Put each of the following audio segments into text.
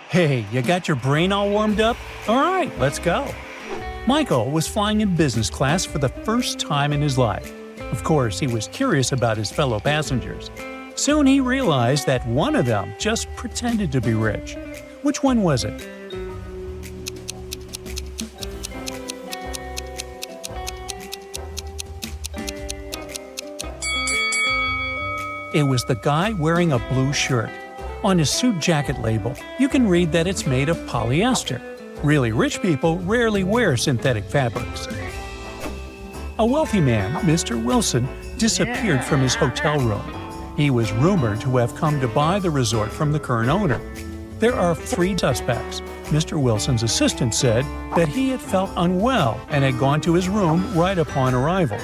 Hey, you got your brain all warmed up? All right, let's go. Michael was flying in business class for the first time in his life. Of course, he was curious about his fellow passengers. Soon he realized that one of them just pretended to be rich. Which one was it? It was the guy wearing a blue shirt. On his suit jacket label, you can read that it's made of polyester. Really rich people rarely wear synthetic fabrics. A wealthy man, Mr. Wilson, disappeared from his hotel room. He was rumored to have come to buy the resort from the current owner. There are 3 suspects. Mr. Wilson's assistant said that he had felt unwell and had gone to his room right upon arrival.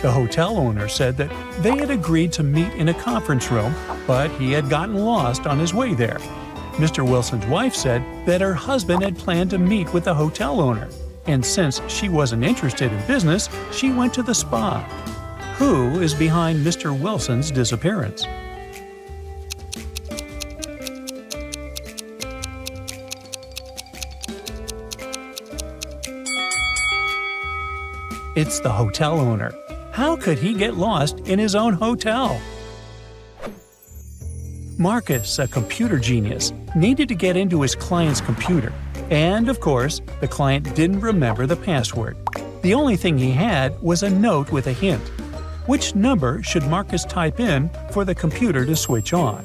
The hotel owner said that they had agreed to meet in a conference room, but he had gotten lost on his way there. Mr. Wilson's wife said that her husband had planned to meet with the hotel owner, and since she wasn't interested in business, she went to the spa. Who is behind Mr. Wilson's disappearance? It's the hotel owner. How could he get lost in his own hotel? Marcus, a computer genius, needed to get into his client's computer. And, of course, the client didn't remember the password. The only thing he had was a note with a hint. Which number should Marcus type in for the computer to switch on?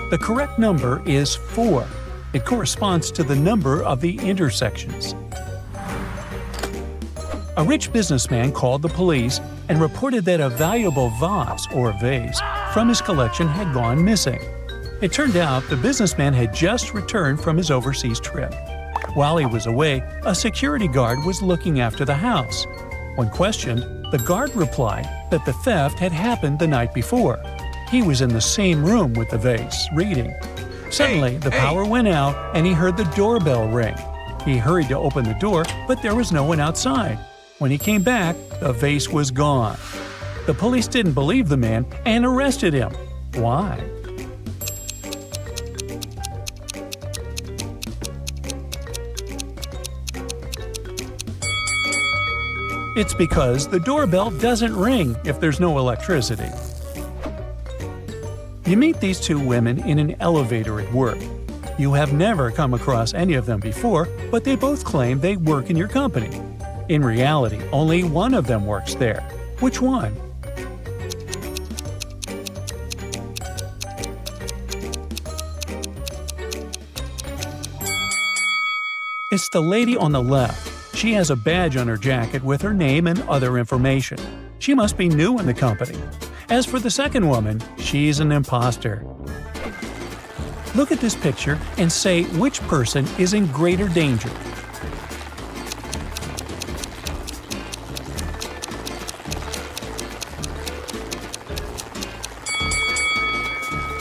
The correct number is 4. It corresponds to the number of the intersections. A rich businessman called the police and reported that a valuable vase or vase from his collection had gone missing. It turned out the businessman had just returned from his overseas trip. While he was away, a security guard was looking after the house. When questioned, the guard replied that the theft had happened the night before. He was in the same room with the vase, reading. Suddenly, the power went out and he heard the doorbell ring. He hurried to open the door, but there was no one outside. When he came back, the vase was gone. The police didn't believe the man and arrested him. Why? It's because the doorbell doesn't ring if there's no electricity. You meet these 2 women in an elevator at work. You have never come across any of them before, but they both claim they work in your company. In reality, only one of them works there. Which one? It's the lady on the left. She has a badge on her jacket with her name and other information. She must be new in the company. As for the second woman, she's an impostor. Look at this picture and say which person is in greater danger.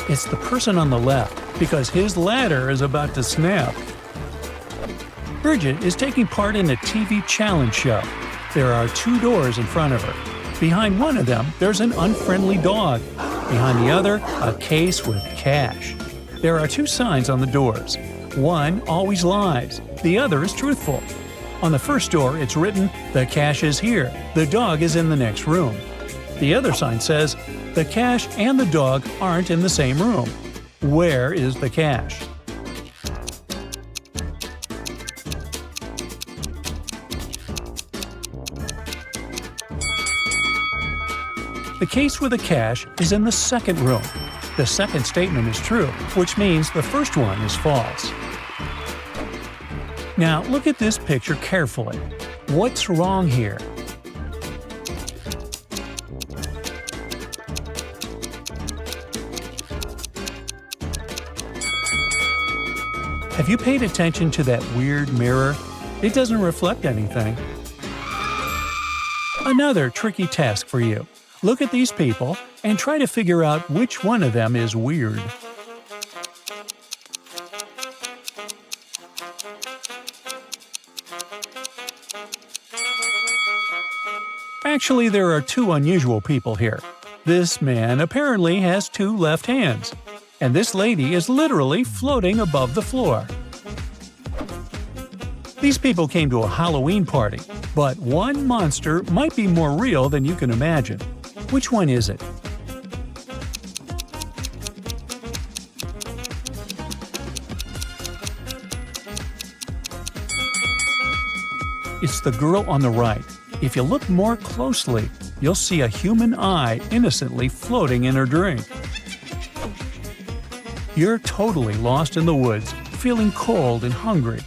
It's the person on the left, because his ladder is about to snap. Bridget is taking part in a TV challenge show. There are 2 doors in front of her. Behind one of them, there's an unfriendly dog. Behind the other, a case with cash. There are 2 signs on the doors. One always lies, the other is truthful. On the first door, it's written, "The cash is here, the dog is in the next room." The other sign says, "The cash and the dog aren't in the same room." Where is the cash? The case with the cash is in the second room. The second statement is true, which means the first one is false. Now look at this picture carefully. What's wrong here? Have you paid attention to that weird mirror? It doesn't reflect anything. Another tricky task for you. Look at these people and try to figure out which one of them is weird. Actually, there are two unusual people here. This man apparently has two left hands, and this lady is literally floating above the floor. These people came to a Halloween party, but one monster might be more real than you can imagine. Which one is it? It's the girl on the right. If you look more closely, you'll see a human eye innocently floating in her drink. You're totally lost in the woods, feeling cold and hungry.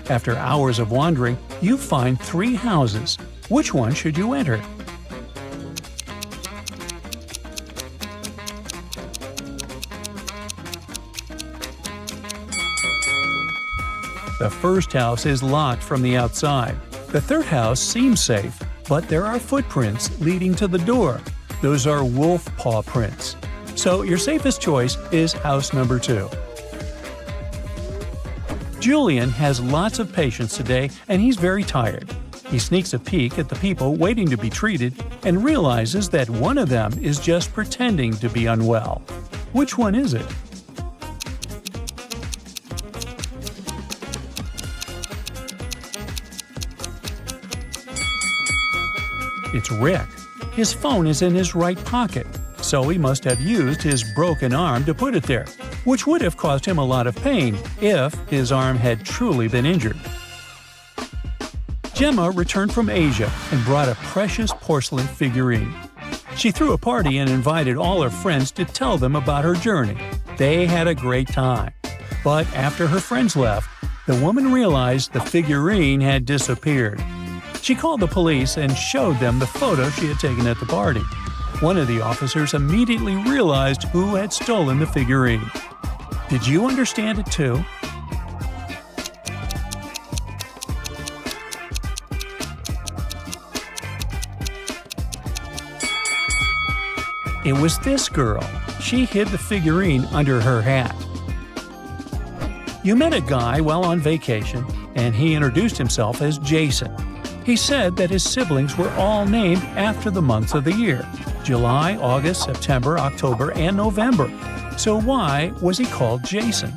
After hours of wandering, you find 3 houses. Which one should you enter? The first house is locked from the outside. The third house seems safe, but there are footprints leading to the door. Those are wolf paw prints. So your safest choice is house number 2. Julian has lots of patients today and he's very tired. He sneaks a peek at the people waiting to be treated and realizes that one of them is just pretending to be unwell. Which one is it? It's Rick. His phone is in his right pocket, so he must have used his broken arm to put it there, which would have caused him a lot of pain if his arm had truly been injured. Gemma returned from Asia and brought a precious porcelain figurine. She threw a party and invited all her friends to tell them about her journey. They had a great time. But after her friends left, the woman realized the figurine had disappeared. She called the police and showed them the photo she had taken at the party. One of the officers immediately realized who had stolen the figurine. Did you understand it too? It was this girl. She hid the figurine under her hat. You met a guy while on vacation, and he introduced himself as Jason. He said that his siblings were all named after the months of the year: July, August, September, October, and November. So why was he called Jason?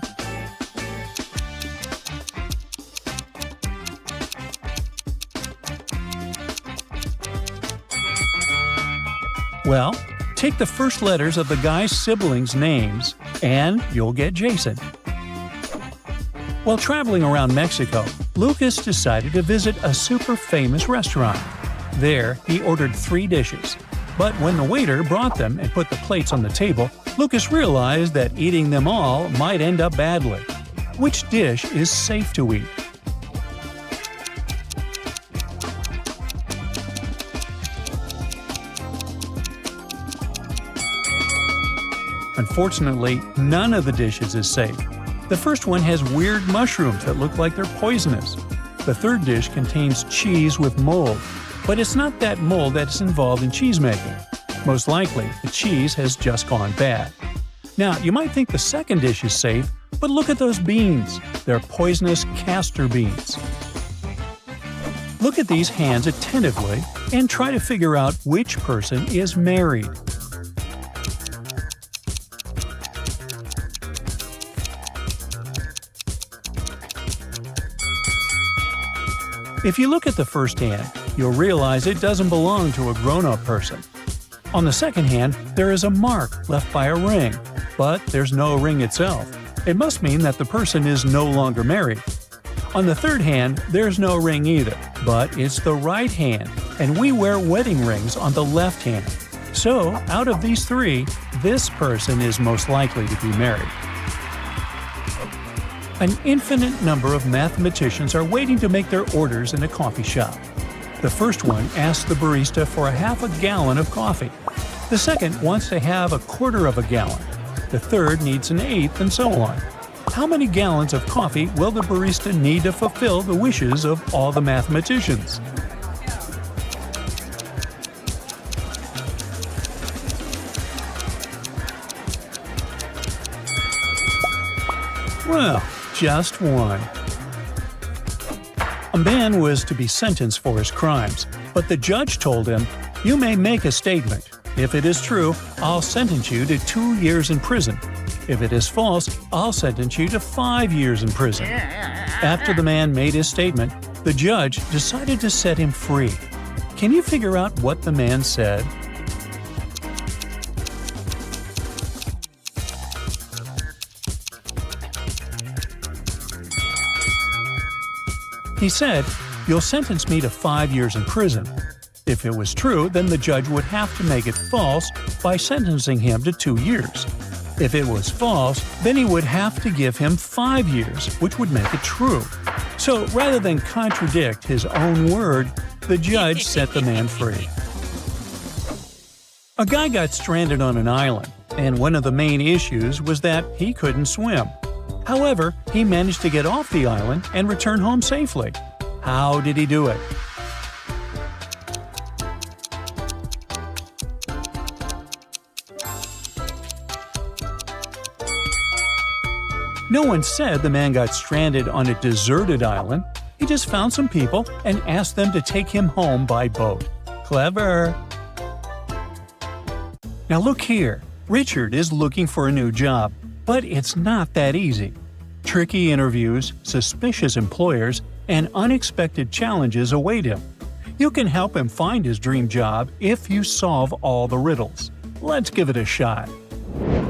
Well, take the first letters of the guy's siblings' names, and you'll get Jason. While traveling around Mexico, Lucas decided to visit a super famous restaurant. There, he ordered 3 dishes. But when the waiter brought them and put the plates on the table, Lucas realized that eating them all might end up badly. Which dish is safe to eat? Unfortunately, none of the dishes is safe. The first one has weird mushrooms that look like they're poisonous. The third dish contains cheese with mold, but it's not that mold that's involved in cheese making. Most likely, the cheese has just gone bad. Now, you might think the second dish is safe, but look at those beans. They're poisonous castor beans. Look at these hands attentively and try to figure out which person is married. If you look at the first hand, you'll realize it doesn't belong to a grown-up person. On the second hand, there is a mark left by a ring, but there's no ring itself. It must mean that the person is no longer married. On the third hand, there's no ring either, but it's the right hand, and we wear wedding rings on the left hand. So, out of these 3, this person is most likely to be married. An infinite number of mathematicians are waiting to make their orders in a coffee shop. The first one asks the barista for a half a gallon of coffee. The second wants to have a quarter of a gallon. The third needs an eighth, and so on. How many gallons of coffee will the barista need to fulfill the wishes of all the mathematicians? Well, just one. A man was to be sentenced for his crimes, but the judge told him, You may make a statement. If it is true, I'll sentence you to 2 years in prison. If it is false, I'll sentence you to 5 years in prison. After the man made his statement, the judge decided to set him free. Can you figure out what the man said? He said, "You'll sentence me to 5 years in prison." If it was true, then the judge would have to make it false by sentencing him to 2 years. If it was false, then he would have to give him 5 years, which would make it true. So rather than contradict his own word, the judge set the man free. A guy got stranded on an island, and one of the main issues was that he couldn't swim. However, he managed to get off the island and return home safely. How did he do it? No one said the man got stranded on a deserted island. He just found some people and asked them to take him home by boat. Clever! Now look here. Richard is looking for a new job, but it's not that easy. Tricky interviews, suspicious employers, and unexpected challenges await him. You can help him find his dream job if you solve all the riddles. Let's give it a shot.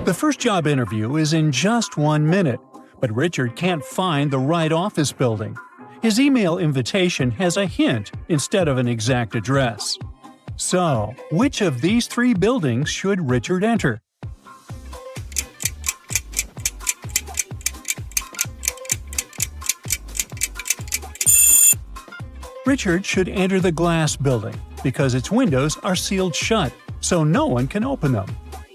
The first job interview is in just 1 minute, but Richard can't find the right office building. His email invitation has a hint instead of an exact address. So, which of these 3 buildings should Richard enter? Richard should enter the glass building because its windows are sealed shut, so no one can open them.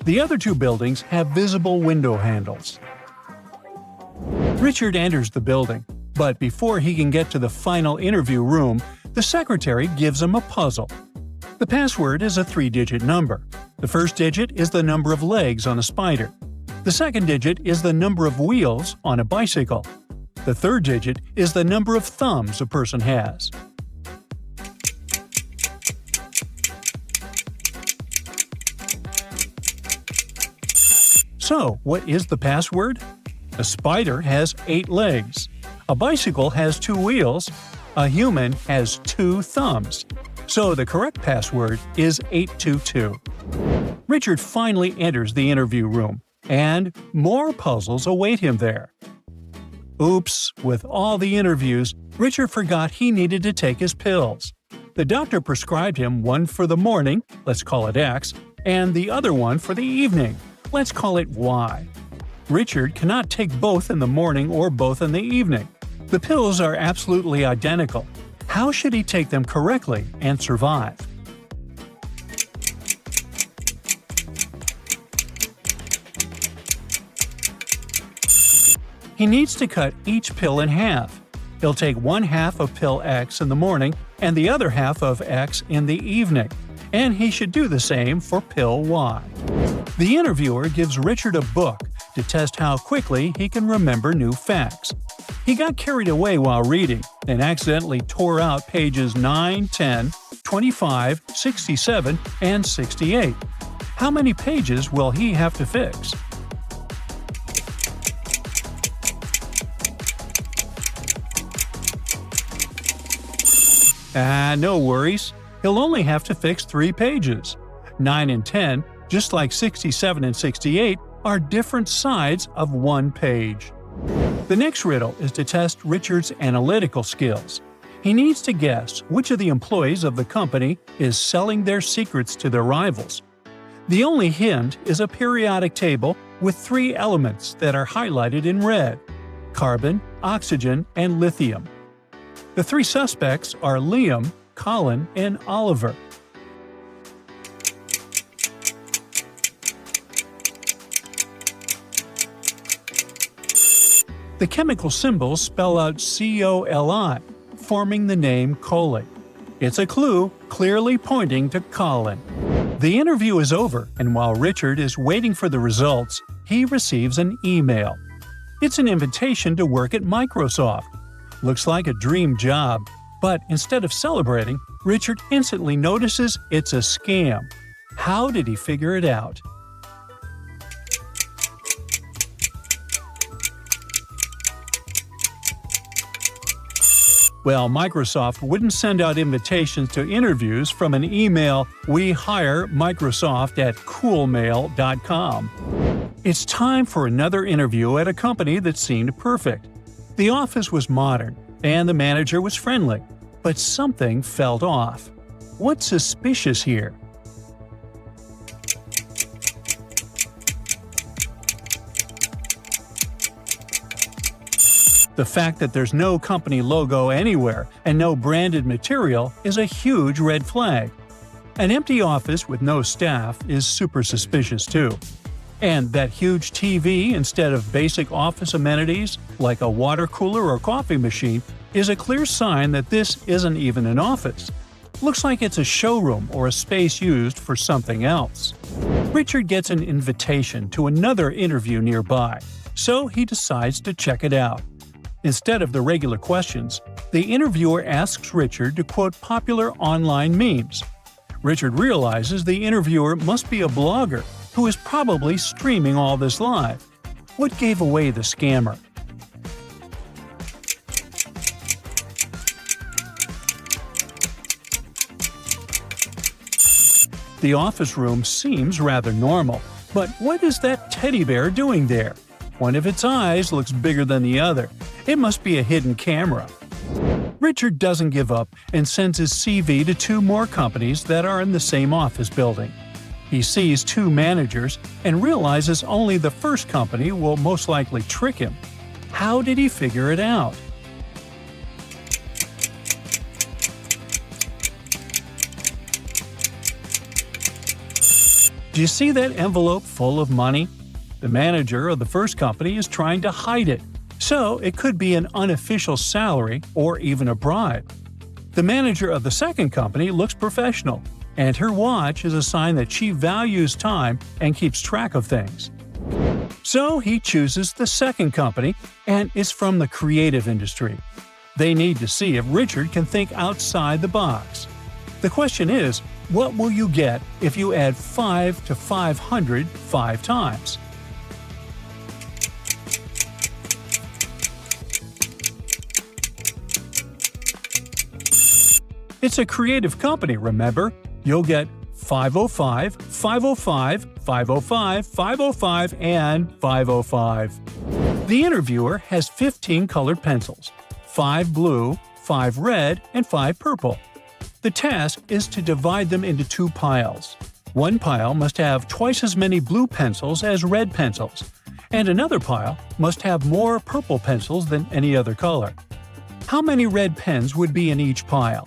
The other 2 buildings have visible window handles. Richard enters the building, but before he can get to the final interview room, the secretary gives him a puzzle. The password is a 3-digit number. The first digit is the number of legs on a spider. The second digit is the number of wheels on a bicycle. The third digit is the number of thumbs a person has. So, what is the password? A spider has 8 legs. A bicycle has 2 wheels. A human has 2 thumbs. So the correct password is 822. Richard finally enters the interview room, and more puzzles await him there. Oops, with all the interviews, Richard forgot he needed to take his pills. The doctor prescribed him one for the morning, let's call it X, and the other one for the evening, let's call it Y. Richard cannot take both in the morning or both in the evening. The pills are absolutely identical. How should he take them correctly and survive? He needs to cut each pill in half. He'll take 1/2 of pill X in the morning and the other half of X in the evening. And he should do the same for pill Y. The interviewer gives Richard a book to test how quickly he can remember new facts. He got carried away while reading and accidentally tore out pages 9, 10, 25, 67, and 68. How many pages will he have to fix? No worries. He'll only have to fix 3 pages. 9 and 10, just like 67 and 68, are different sides of one page. The next riddle is to test Richard's analytical skills. He needs to guess which of the employees of the company is selling their secrets to their rivals. The only hint is a periodic table with 3 elements that are highlighted in red: carbon, oxygen, and lithium. The 3 suspects are Liam, Colin, and Oliver. The chemical symbols spell out COLI, forming the name Coley. It's a clue clearly pointing to Colin. The interview is over, and while Richard is waiting for the results, he receives an email. It's an invitation to work at Microsoft. Looks like a dream job. But instead of celebrating, Richard instantly notices it's a scam. How did he figure it out? Well, Microsoft wouldn't send out invitations to interviews from an email "We hire Microsoft at coolmail.com." It's time for another interview at a company that seemed perfect. The office was modern, and the manager was friendly, but something felt off. What's suspicious here? The fact that there's no company logo anywhere and no branded material is a huge red flag. An empty office with no staff is super suspicious too. And that huge TV instead of basic office amenities like a water cooler or coffee machine is a clear sign that this isn't even an office. Looks like it's a showroom or a space used for something else. Richard gets an invitation to another interview nearby, so he decides to check it out. Instead of the regular questions, the interviewer asks Richard to quote popular online memes. Richard realizes the interviewer must be a blogger who is probably streaming all this live. What gave away the scammer? The office room seems rather normal, but what is that teddy bear doing there? One of its eyes looks bigger than the other. It must be a hidden camera. Richard doesn't give up and sends his CV to 2 more companies that are in the same office building. He sees 2 managers and realizes only the first company will most likely trick him. How did he figure it out? Do you see that envelope full of money? The manager of the first company is trying to hide it, so it could be an unofficial salary or even a bribe. The manager of the second company looks professional, and her watch is a sign that she values time and keeps track of things. So he chooses the second company, and it's from the creative industry. They need to see if Richard can think outside the box. The question is, what will you get if you add 5 to 500 5 times? It's a creative company, remember? You'll get 505, 505, 505, 505, and 505. The interviewer has 15 colored pencils, 5 blue, 5 red, and 5 purple. The task is to divide them into 2 piles. One pile must have twice as many blue pencils as red pencils, and another pile must have more purple pencils than any other color. How many red pens would be in each pile?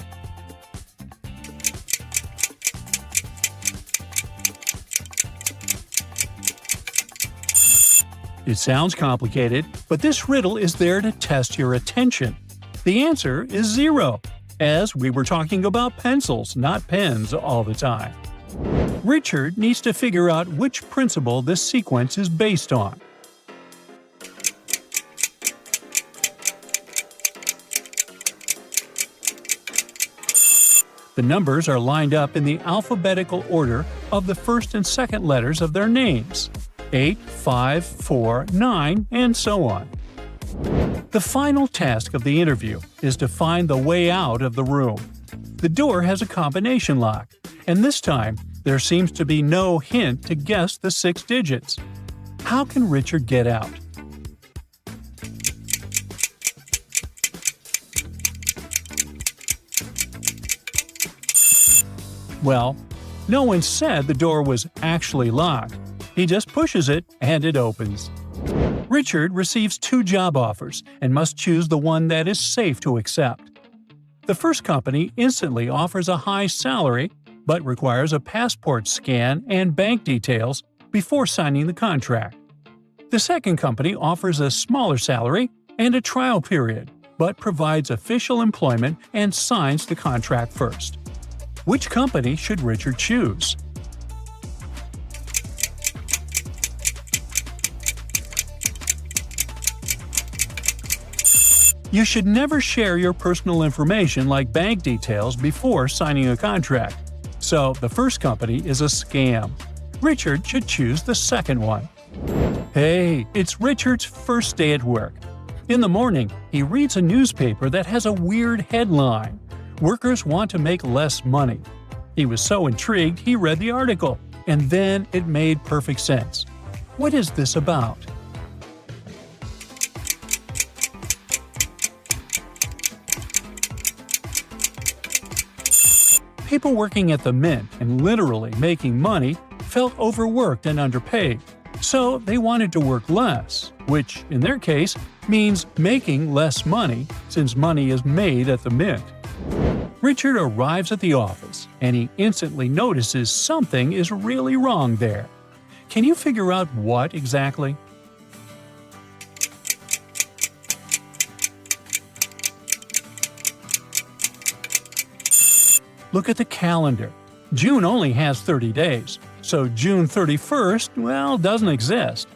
It sounds complicated, but this riddle is there to test your attention. The answer is 0, as we were talking about pencils, not pens, all the time. Richard needs to figure out which principle this sequence is based on. The numbers are lined up in the alphabetical order of the first and second letters of their names. 8, 5, 4, 9, and so on. The final task of the interview is to find the way out of the room. The door has a combination lock, and this time there seems to be no hint to guess the 6 digits. How can Richard get out? Well, no one said the door was actually locked. He just pushes it and it opens. Richard receives 2 job offers and must choose the one that is safe to accept. The first company instantly offers a high salary, but requires a passport scan and bank details before signing the contract. The second company offers a smaller salary and a trial period, but provides official employment and signs the contract first. Which company should Richard choose? You should never share your personal information like bank details before signing a contract. So the first company is a scam. Richard should choose the second one. Hey, it's Richard's first day at work. In the morning, he reads a newspaper that has a weird headline. Workers want to make less money. He was so intrigued he read the article, and then it made perfect sense. What is this about? People working at the mint and literally making money felt overworked and underpaid, so they wanted to work less, which, in their case, means making less money since money is made at the mint. Richard arrives at the office, and he instantly notices something is really wrong there. Can you figure out what exactly? Look at the calendar. June only has 30 days, so June 31st, well, doesn't exist.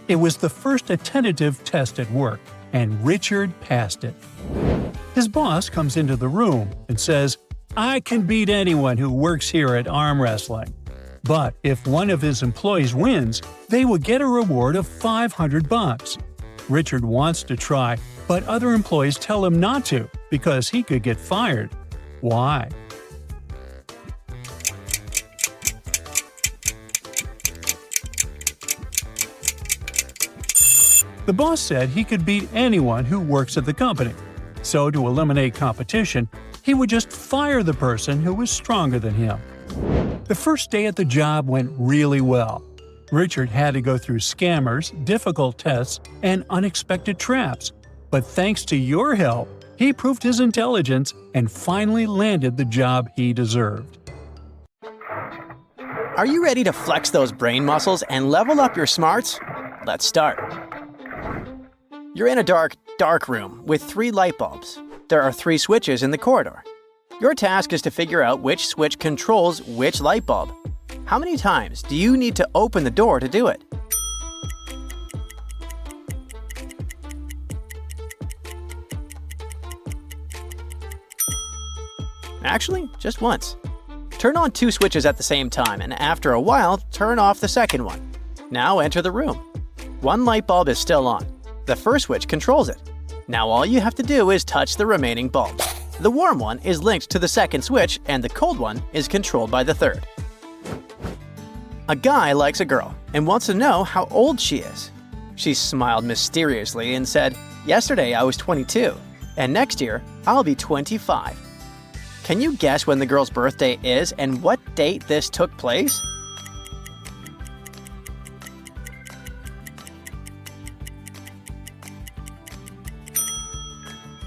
It was the first tentative test at work, and Richard passed it. His boss comes into the room and says, "I can beat anyone who works here at arm wrestling." But if one of his employees wins, they will get a reward of $500. Richard wants to try, but other employees tell him not to because he could get fired. Why? The boss said he could beat anyone who works at the company. So to eliminate competition, he would just fire the person who was stronger than him. The first day at the job went really well. Richard had to go through scammers, difficult tests, and unexpected traps. But thanks to your help, he proved his intelligence and finally landed the job he deserved. Are you ready to flex those brain muscles and level up your smarts? Let's start. You're in a dark room with 3 light bulbs. There are 3 switches in the corridor. Your task is to figure out which switch controls which light bulb. How many times do you need to open the door to do it? Actually, just once. Turn on 2 switches at the same time, and after a while, turn off the second one. Now enter the room. 1 light bulb is still on. The first switch controls it. Now all you have to do is touch the remaining bulbs. The warm one is linked to the second switch, and the cold one is controlled by the third. A guy likes a girl and wants to know how old she is. She smiled mysteriously and said, "Yesterday I was 22, and next year I'll be 25. Can you guess when the girl's birthday is and what date this took place?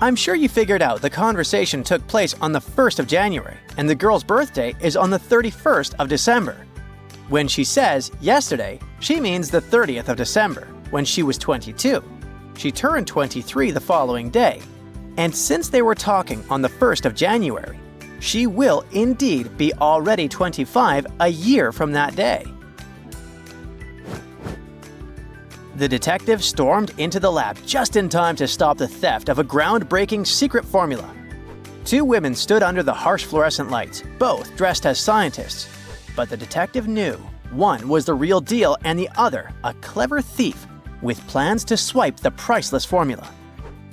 I'm sure you figured out the conversation took place on the 1st of January, and the girl's birthday is on the 31st of December. When she says yesterday, she means the 30th of December, when she was 22. She turned 23 the following day, and since they were talking on the 1st of January, she will indeed be already 25 a year from that day. The detective stormed into the lab just in time to stop the theft of a groundbreaking secret formula. 2 women stood under the harsh fluorescent lights, both dressed as scientists. But the detective knew one was the real deal and the other a clever thief with plans to swipe the priceless formula.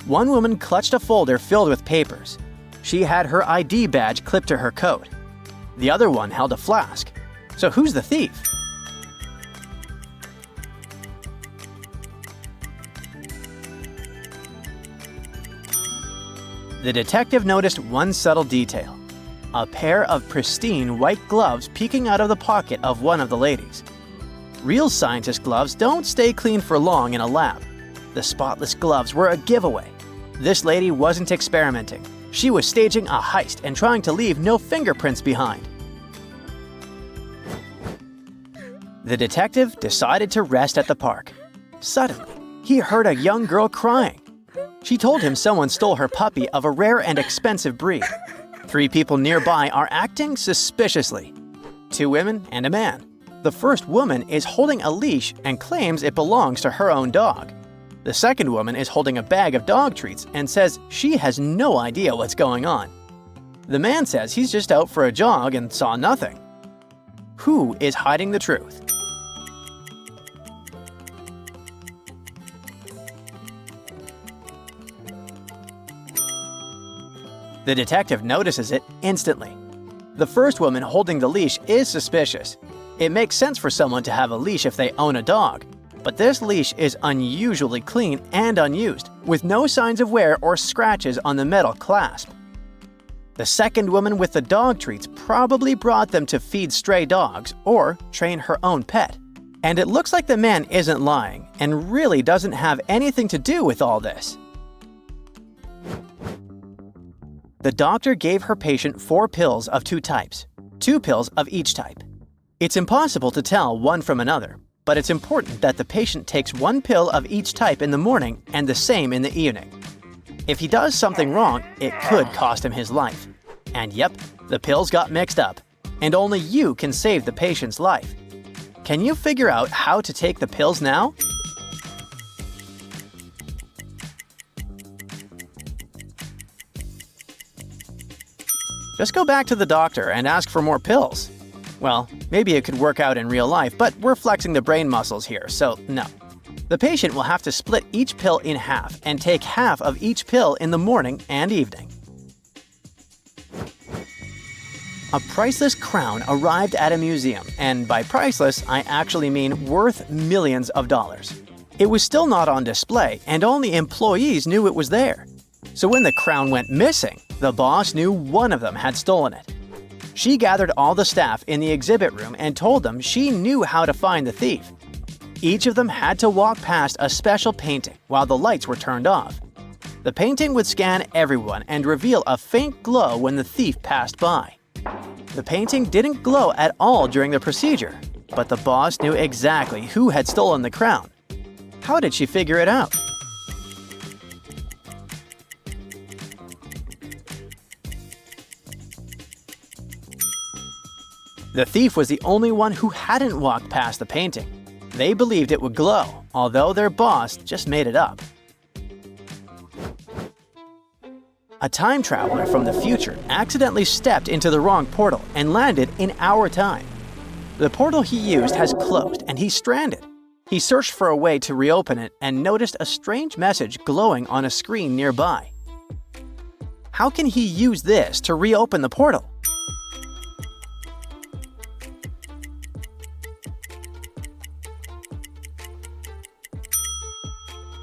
One woman clutched a folder filled with papers. She had her ID badge clipped to her coat. The other one held a flask. So who's the thief? The detective noticed one subtle detail: a pair of pristine white gloves peeking out of the pocket of one of the ladies. Real scientist gloves don't stay clean for long in a lab. The spotless gloves were a giveaway. This lady wasn't experimenting. She was staging a heist and trying to leave no fingerprints behind. The detective decided to rest at the park. Suddenly, he heard a young girl crying. She told him someone stole her puppy of a rare and expensive breed. 3 people nearby are acting suspiciously. 2 women and a man. The first woman is holding a leash and claims it belongs to her own dog. The second woman is holding a bag of dog treats and says she has no idea what's going on. The man says he's just out for a jog and saw nothing. Who is hiding the truth? The detective notices it instantly. The first woman holding the leash is suspicious. It makes sense for someone to have a leash if they own a dog, but this leash is unusually clean and unused, with no signs of wear or scratches on the metal clasp. The second woman with the dog treats probably brought them to feed stray dogs or train her own pet. And it looks like the man isn't lying and really doesn't have anything to do with all this. The doctor gave her patient 4 pills of 2 types, 2 pills of each type. It's impossible to tell one from another, but it's important that the patient takes 1 pill of each type in the morning and the same in the evening. If he does something wrong, it could cost him his life. And yep, the pills got mixed up, and only you can save the patient's life. Can you figure out how to take the pills now? Just go back to the doctor and ask for more pills. Well, maybe it could work out in real life, but we're flexing the brain muscles here, so no. The patient will have to split each pill in half and take half of each pill in the morning and evening. A priceless crown arrived at a museum, and by priceless, I actually mean worth millions of dollars. It was still not on display, and only employees knew it was there. So when the crown went missing, the boss knew one of them had stolen it. She gathered all the staff in the exhibit room and told them she knew how to find the thief. Each of them had to walk past a special painting while the lights were turned off. The painting would scan everyone and reveal a faint glow when the thief passed by. The painting didn't glow at all during the procedure, but the boss knew exactly who had stolen the crown. How did she figure it out? The thief was the only one who hadn't walked past the painting. They believed it would glow, although their boss just made it up. A time traveler from the future accidentally stepped into the wrong portal and landed in our time. The portal he used has closed and he's stranded. He searched for a way to reopen it and noticed a strange message glowing on a screen nearby. How can he use this to reopen the portal?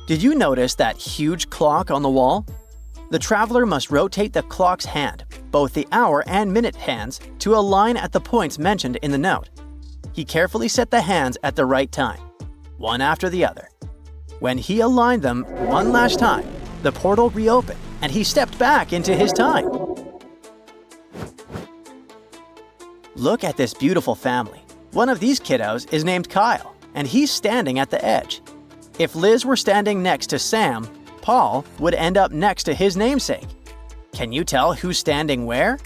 Did you notice that huge clock on the wall? The traveler must rotate the clock's hand, both the hour and minute hands, to align at the points mentioned in the note. He carefully set the hands at the right time, one after the other. When he aligned them one last time, the portal reopened and he stepped back into his time. Look at this beautiful family. One of these kiddos is named Kyle, and he's standing at the edge. If Liz were standing next to Sam, Paul would end up next to his namesake. Can you tell who's standing where?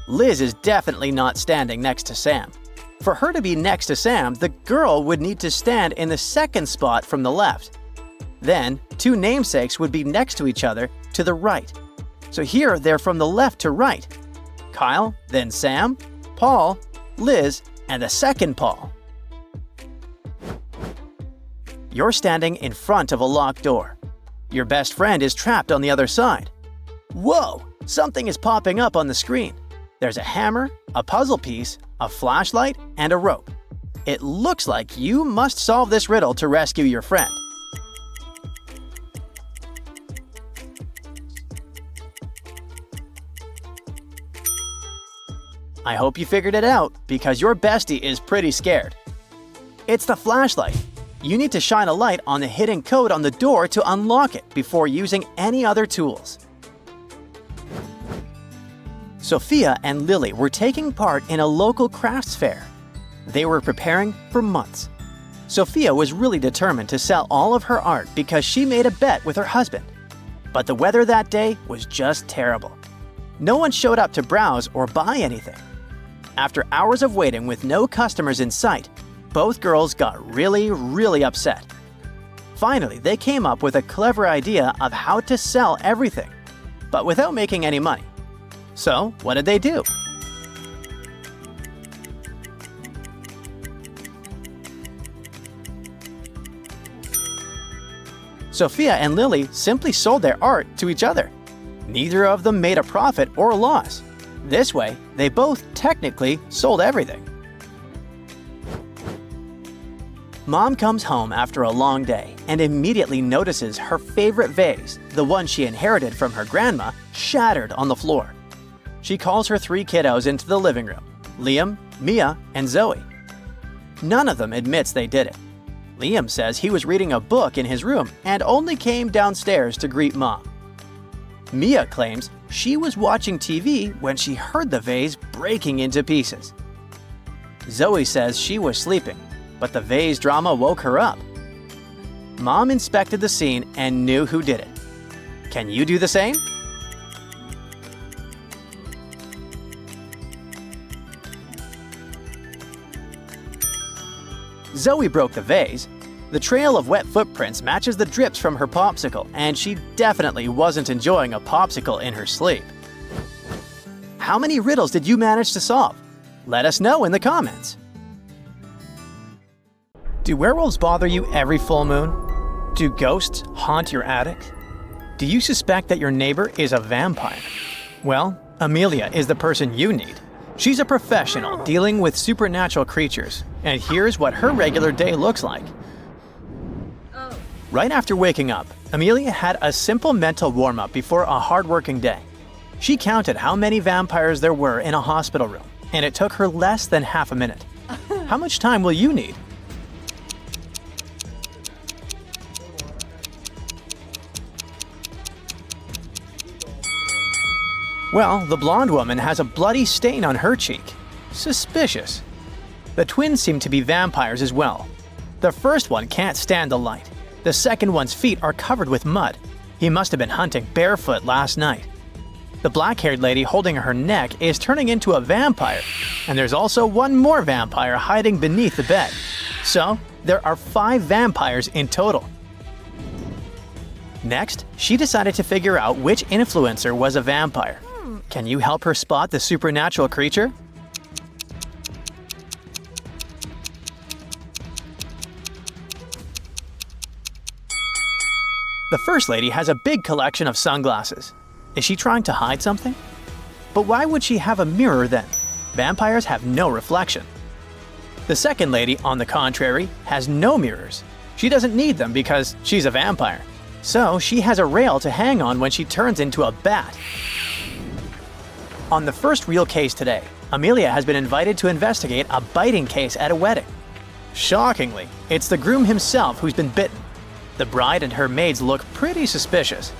Liz is definitely not standing next to Sam. For her to be next to Sam, the girl would need to stand in the second spot from the left. Then, 2 namesakes would be next to each other to the right. So here they're from the left to right. Kyle, then Sam, Paul, Liz, and the second Paul. You're standing in front of a locked door. Your best friend is trapped on the other side. Whoa! Something is popping up on the screen. There's a hammer, a puzzle piece, a flashlight, and a rope. It looks like you must solve this riddle to rescue your friend. I hope you figured it out, because your bestie is pretty scared. It's the flashlight. You need to shine a light on the hidden code on the door to unlock it before using any other tools. Sophia and Lily were taking part in a local crafts fair. They were preparing for months. Sophia was really determined to sell all of her art because she made a bet with her husband. But the weather that day was just terrible. No one showed up to browse or buy anything. After hours of waiting with no customers in sight, both girls got really upset. Finally, they came up with a clever idea of how to sell everything, but without making any money. So, what did they do? Sophia and Lily simply sold their art to each other. Neither of them made a profit or a loss. This way, they both technically sold everything. Mom comes home after a long day and immediately notices her favorite vase, the one she inherited from her grandma, shattered on the floor. She calls her 3 kiddos into the living room: Liam, Mia, and Zoe. None of them admits they did it. Liam says he was reading a book in his room and only came downstairs to greet Mom. Mia claims she was watching TV when she heard the vase breaking into pieces. Zoe says she was sleeping, but the vase drama woke her up. Mom inspected the scene and knew who did it. Can you do the same? Zoe broke the vase. The trail of wet footprints matches the drips from her popsicle, and she definitely wasn't enjoying a popsicle in her sleep. How many riddles did you manage to solve? Let us know in the comments. Do werewolves bother you every full moon? Do ghosts haunt your attic? Do you suspect that your neighbor is a vampire? Well, Amelia is the person you need. She's a professional dealing with supernatural creatures, and here's what her regular day looks like. Right after waking up, Amelia had a simple mental warm-up before a hard-working day. She counted how many vampires there were in a hospital room, and it took her less than half a minute. How much time will you need? Well, the blonde woman has a bloody stain on her cheek. Suspicious. The twins seem to be vampires as well. The first one can't stand the light. The second one's feet are covered with mud. He must have been hunting barefoot last night. The black-haired lady holding her neck is turning into a vampire, and there's also one more vampire hiding beneath the bed. So, there are 5 vampires in total. Next, she decided to figure out which influencer was a vampire. Can you help her spot the supernatural creature? The first lady has a big collection of sunglasses. Is she trying to hide something? But why would she have a mirror then? Vampires have no reflection. The second lady, on the contrary, has no mirrors. She doesn't need them because she's a vampire. So she has a rail to hang on when she turns into a bat. On the first real case today, Amelia has been invited to investigate a biting case at a wedding. Shockingly, it's the groom himself who's been bitten. The bride and her maids look pretty suspicious.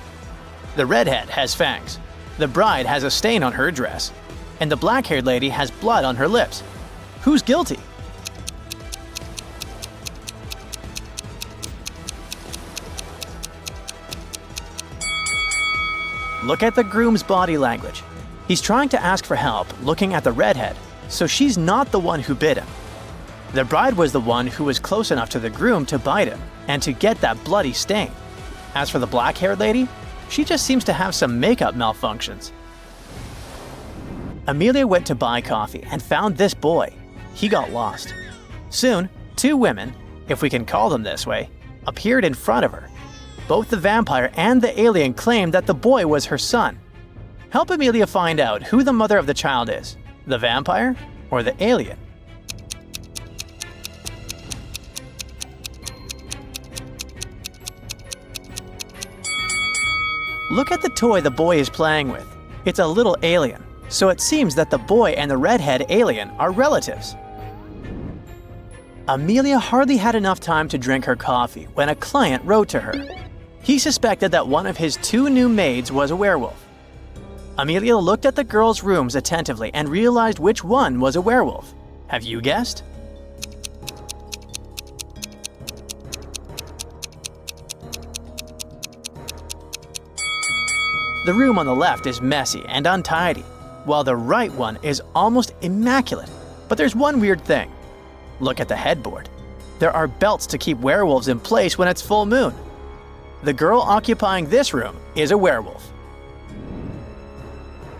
The redhead has fangs. The bride has a stain on her dress. And the black-haired lady has blood on her lips. Who's guilty? Look at the groom's body language. He's trying to ask for help, looking at the redhead, so she's not the one who bit him. The bride was the one who was close enough to the groom to bite him and to get that bloody stain. As for the black-haired lady, she just seems to have some makeup malfunctions. Amelia went to buy coffee and found this boy. He got lost. Soon, 2 women, if we can call them this way, appeared in front of her. Both the vampire and the alien claimed that the boy was her son. Help Amelia find out who the mother of the child is, the vampire or the alien. Look at the toy the boy is playing with. It's a little alien, so it seems that the boy and the redhead alien are relatives. Amelia hardly had enough time to drink her coffee when a client wrote to her. He suspected that one of his 2 new maids was a werewolf. Amelia looked at the girls' rooms attentively and realized which one was a werewolf. Have you guessed? The room on the left is messy and untidy. while the right one is almost immaculate. But there's one weird thing. Look at the headboard. There are belts to keep werewolves in place when it's full moon. The girl occupying this room is a werewolf.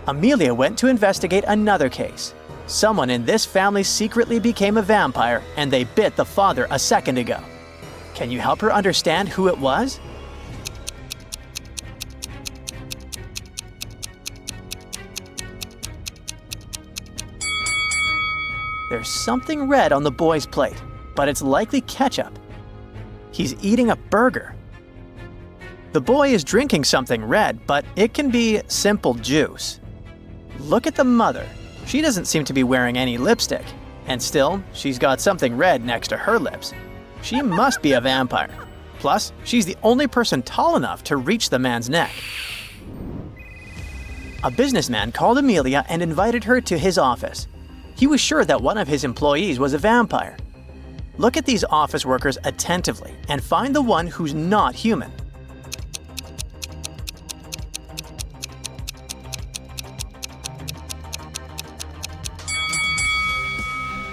Amelia went to investigate another case. Someone in this family secretly became a vampire and they bit the father a second ago. Can you help her understand who it was? There's something red on the boy's plate, but it's likely ketchup. He's eating a burger. The boy is drinking something red, but it can be simple juice. Look at the mother. She doesn't seem to be wearing any lipstick, and still, she's got something red next to her lips. She must be a vampire. Plus, she's the only person tall enough to reach the man's neck. A businessman called Amelia and invited her to his office. He was sure that one of his employees was a vampire. Look at these office workers attentively and find the one who's not human.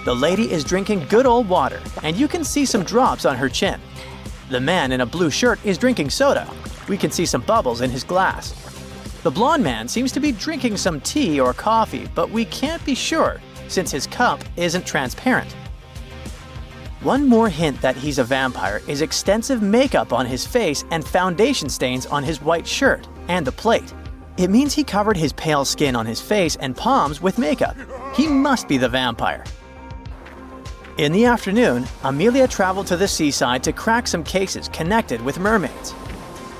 The lady is drinking good old water, and you can see some drops on her chin. The man in a blue shirt is drinking soda. We can see some bubbles in his glass. The blonde man seems to be drinking some tea or coffee, but we can't be sure since his cup isn't transparent. One more hint that he's a vampire is extensive makeup on his face and foundation stains on his white shirt and the plate. It means he covered his pale skin on his face and palms with makeup. He must be the vampire. In the afternoon, Amelia traveled to the seaside to crack some cases connected with mermaids.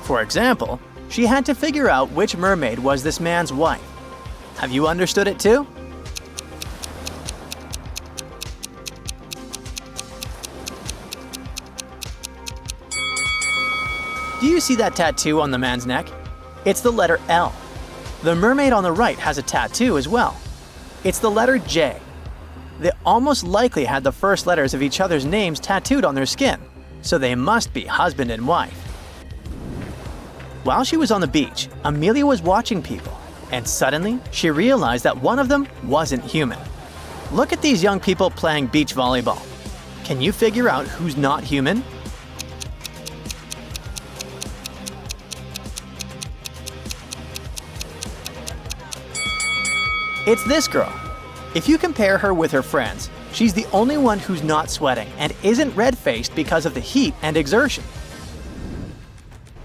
For example, she had to figure out which mermaid was this man's wife. Have you understood it too? Do you see that tattoo on the man's neck? It's the letter L. The mermaid on the right has a tattoo as well. It's the letter J. They almost likely had the first letters of each other's names tattooed on their skin, so they must be husband and wife. While she was on the beach, Amelia was watching people, and suddenly she realized that one of them wasn't human. Look at these young people playing beach volleyball. Can you figure out who's not human? It's this girl. If you compare her with her friends, she's the only one who's not sweating and isn't red-faced because of the heat and exertion.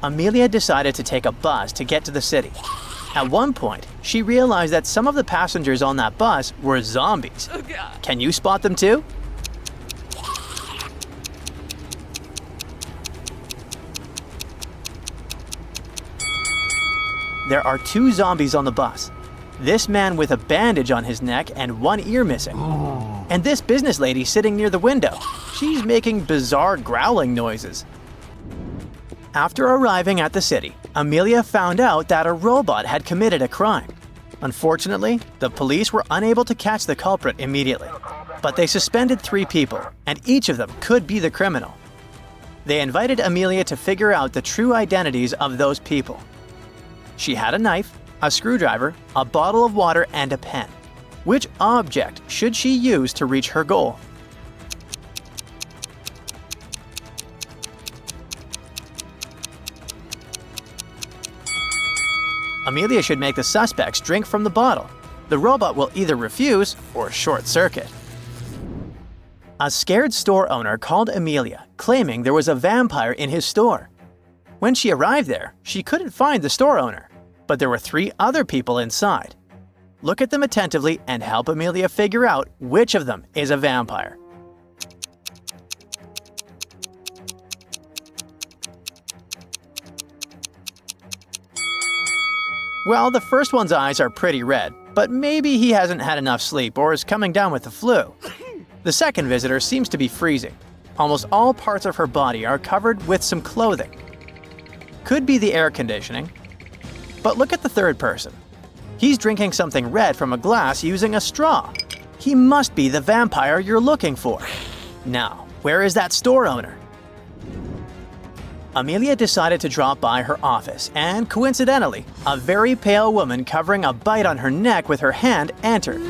Amelia decided to take a bus to get to the city. At one point, she realized that some of the passengers on that bus were zombies. Can you spot them too? There are two zombies on the bus. This man with a bandage on his neck and one ear missing. And this business lady sitting near the window. She's making bizarre growling noises. After arriving at the city, Amelia found out that a robot had committed a crime. Unfortunately, the police were unable to catch the culprit immediately. But they suspended 3 people, and each of them could be the criminal. They invited Amelia to figure out the true identities of those people. She had a knife, a screwdriver, a bottle of water, and a pen. Which object should she use to reach her goal? Amelia should make the suspects drink from the bottle. The robot will either refuse or short circuit. A scared store owner called Amelia, claiming there was a vampire in his store. When she arrived there, she couldn't find the store owner, but there were 3 other people inside. Look at them attentively and help Amelia figure out which of them is a vampire. Well, the first one's eyes are pretty red, but maybe he hasn't had enough sleep or is coming down with the flu. The second visitor seems to be freezing. Almost all parts of her body are covered with some clothing. Could be the air conditioning. But look at the third person. He's drinking something red from a glass using a straw. He must be the vampire you're looking for. Now, where is that store owner? Amelia decided to drop by her office, and coincidentally, a very pale woman covering a bite on her neck with her hand entered.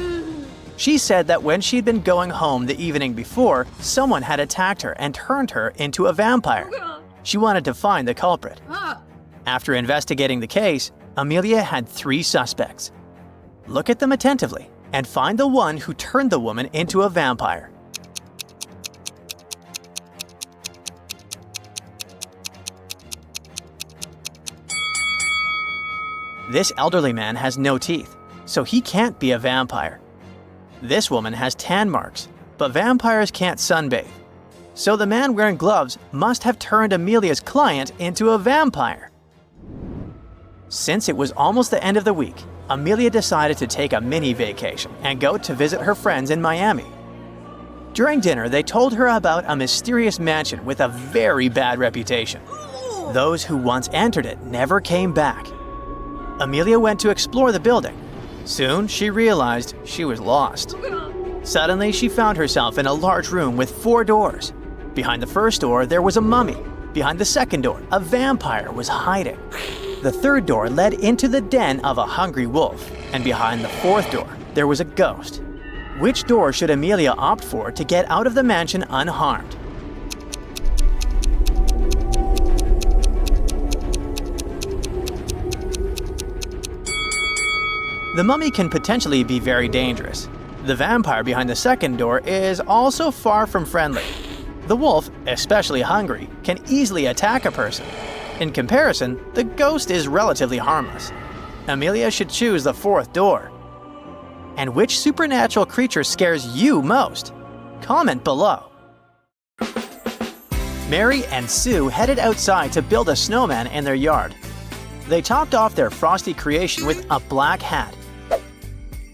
She said that when she'd been going home the evening before, someone had attacked her and turned her into a vampire. She wanted to find the culprit. After investigating the case, Amelia had 3 suspects. Look at them attentively and find the one who turned the woman into a vampire. This elderly man has no teeth, so he can't be a vampire. This woman has tan marks, but vampires can't sunbathe. So the man wearing gloves must have turned Amelia's client into a vampire. Since it was almost the end of the week, Amelia decided to take a mini vacation and go to visit her friends in Miami. During dinner, they told her about a mysterious mansion with a very bad reputation. Those who once entered it never came back. Amelia went to explore the building. Soon, she realized she was lost. Suddenly, she found herself in a large room with 4 doors. Behind the first door, there was a mummy. Behind the second door, a vampire was hiding. The third door led into the den of a hungry wolf. And behind the fourth door, there was a ghost. Which door should Amelia opt for to get out of the mansion unharmed? The mummy can potentially be very dangerous. The vampire behind the second door is also far from friendly. The wolf, especially hungry, can easily attack a person. In comparison, the ghost is relatively harmless. Amelia should choose the fourth door. And which supernatural creature scares you most? Comment below. Mary and Sue headed outside to build a snowman in their yard. They topped off their frosty creation with a black hat.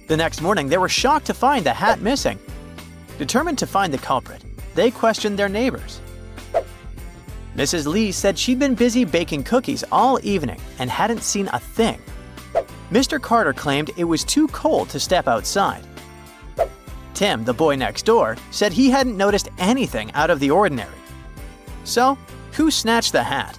The next morning, they were shocked to find the hat missing. Determined to find the culprit, they questioned their neighbors. Mrs. Lee said she'd been busy baking cookies all evening and hadn't seen a thing. Mr. Carter claimed it was too cold to step outside. Tim, the boy next door, said he hadn't noticed anything out of the ordinary. So, who snatched the hat?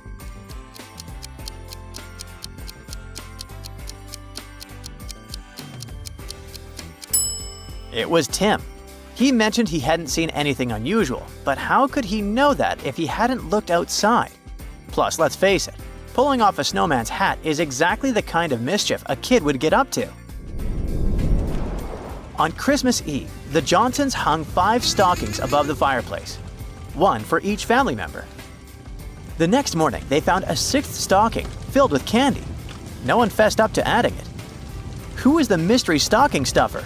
It was Tim. He mentioned he hadn't seen anything unusual, but how could he know that if he hadn't looked outside? Plus, let's face it, pulling off a snowman's hat is exactly the kind of mischief a kid would get up to. On Christmas Eve, the Johnsons hung 5 stockings above the fireplace, 1 for each family member. The next morning, they found a 6th stocking filled with candy. No one fessed up to adding it. Who is the mystery stocking stuffer?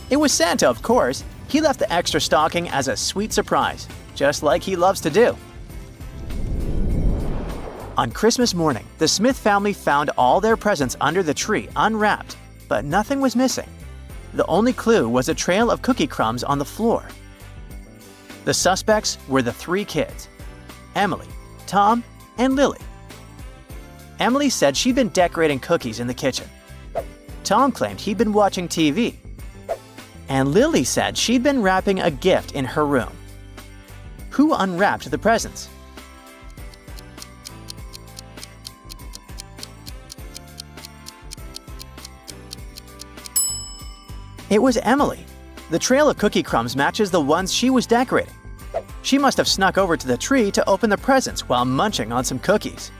It was Santa, of course. He left the extra stocking as a sweet surprise, just like he loves to do. On Christmas morning, the Smith family found all their presents under the tree unwrapped, but nothing was missing. The only clue was a trail of cookie crumbs on the floor. The suspects were the 3 kids, Emily, Tom, and Lily. Emily said she'd been decorating cookies in the kitchen. Tom claimed he'd been watching TV. And Lily said she'd been wrapping a gift in her room. Who unwrapped the presents? It was Emily. The trail of cookie crumbs matches the ones she was decorating. She must have snuck over to the tree to open the presents while munching on some cookies.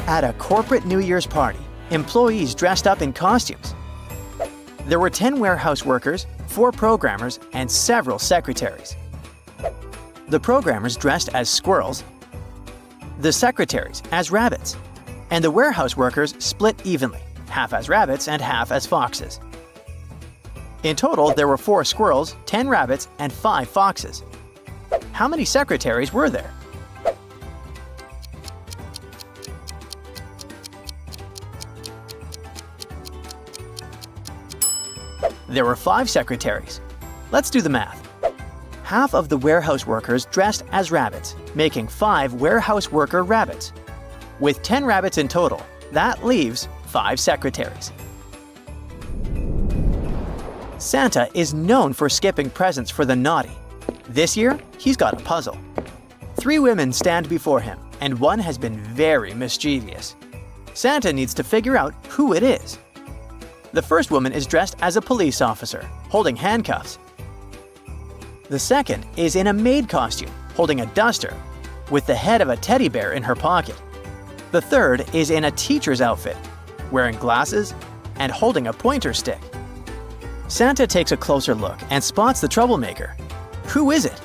At a corporate New Year's party, employees dressed up in costumes. There were 10 warehouse workers, 4 programmers, and several secretaries. The programmers dressed as squirrels, the secretaries as rabbits, and the warehouse workers split evenly, half as rabbits and half as foxes. In total, there were 4 squirrels, 10 rabbits, and 5 foxes. How many secretaries were there? There were 5 secretaries. Let's do the math. Half of the warehouse workers dressed as rabbits, making 5 warehouse worker rabbits. With 10 rabbits in total, that leaves 5 secretaries. Santa is known for skipping presents for the naughty. This year, he's got a puzzle. 3 women stand before him, and one has been very mischievous. Santa needs to figure out who it is. The first woman is dressed as a police officer, holding handcuffs. The second is in a maid costume, holding a duster, with the head of a teddy bear in her pocket. The third is in a teacher's outfit, wearing glasses and holding a pointer stick. Santa takes a closer look and spots the troublemaker. Who is it?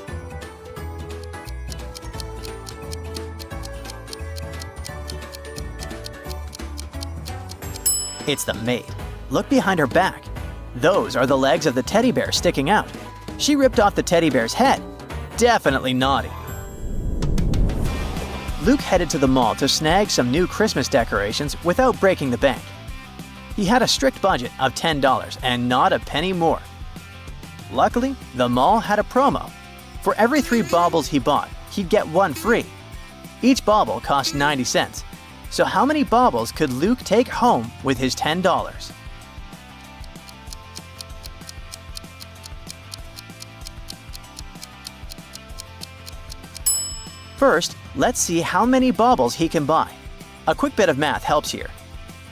It's the maid. Look behind her back. Those are the legs of the teddy bear sticking out. She ripped off the teddy bear's head. Definitely naughty. Luke headed to the mall to snag some new Christmas decorations without breaking the bank. He had a strict budget of $10 and not a penny more. Luckily, the mall had a promo. For every 3 baubles he bought, he'd get 1 free. Each bauble cost 90 cents. So how many baubles could Luke take home with his $10? First, let's see how many baubles he can buy. A quick bit of math helps here.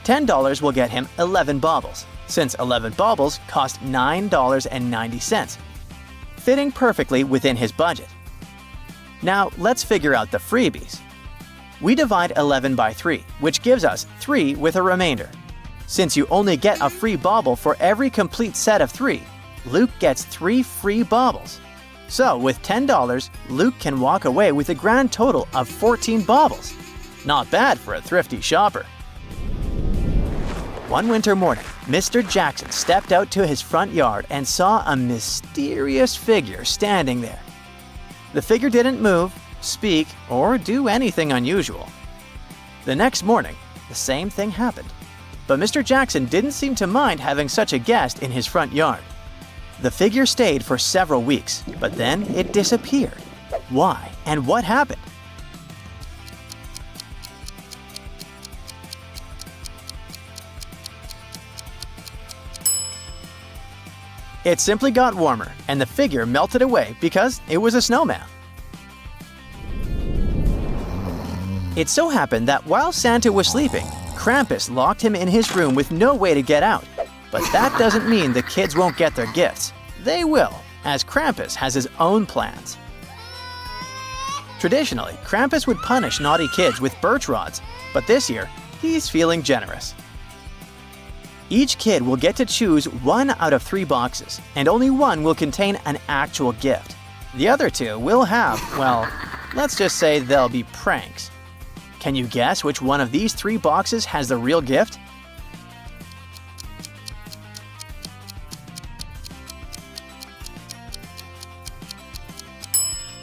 $10 will get him 11 baubles, since 11 baubles cost $9.90, fitting perfectly within his budget. Now, let's figure out the freebies. We divide 11 by 3, which gives us 3 with a remainder. Since you only get a free bauble for every complete set of 3, Luke gets 3 free baubles. So, with $10, Luke can walk away with a grand total of 14 baubles. Not bad for a thrifty shopper. One winter morning, Mr. Jackson stepped out to his front yard and saw a mysterious figure standing there. The figure didn't move, speak, or do anything unusual. The next morning, the same thing happened. But Mr. Jackson didn't seem to mind having such a guest in his front yard. The figure stayed for several weeks, but then it disappeared. Why and what happened? It simply got warmer, and the figure melted away because it was a snowman. It so happened that while Santa was sleeping, Krampus locked him in his room with no way to get out. But that doesn't mean the kids won't get their gifts. They will, as Krampus has his own plans. Traditionally, Krampus would punish naughty kids with birch rods, but this year, he's feeling generous. Each kid will get to choose 1 out of 3 boxes, and only 1 will contain an actual gift. The other 2 will have, well, let's just say they'll be pranks. Can you guess which one of these 3 boxes has the real gift?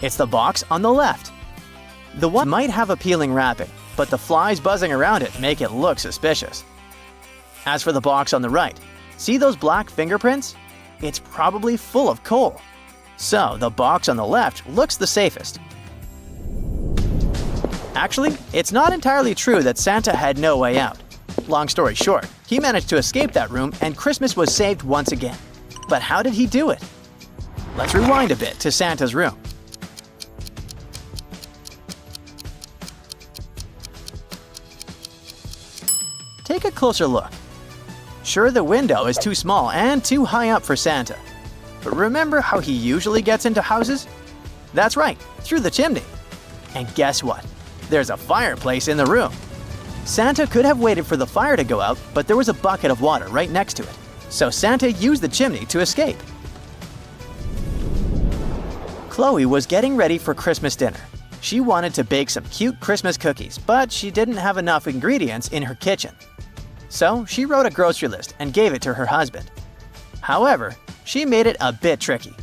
It's the box on the left. The one might have appealing wrapping, but the flies buzzing around it make it look suspicious. As for the box on the right, see those black fingerprints? It's probably full of coal. So the box on the left looks the safest. Actually, it's not entirely true that Santa had no way out. Long story short, he managed to escape that room and Christmas was saved once again. But how did he do it? Let's rewind a bit to Santa's room. Take a closer look. Sure, the window is too small and too high up for Santa. But remember how he usually gets into houses? That's right, through the chimney. And guess what? There's a fireplace in the room. Santa could have waited for the fire to go out, but there was a bucket of water right next to it. So Santa used the chimney to escape. Chloe was getting ready for Christmas dinner. She wanted to bake some cute Christmas cookies, but she didn't have enough ingredients in her kitchen. So she wrote a grocery list and gave it to her husband. However, she made it a bit tricky.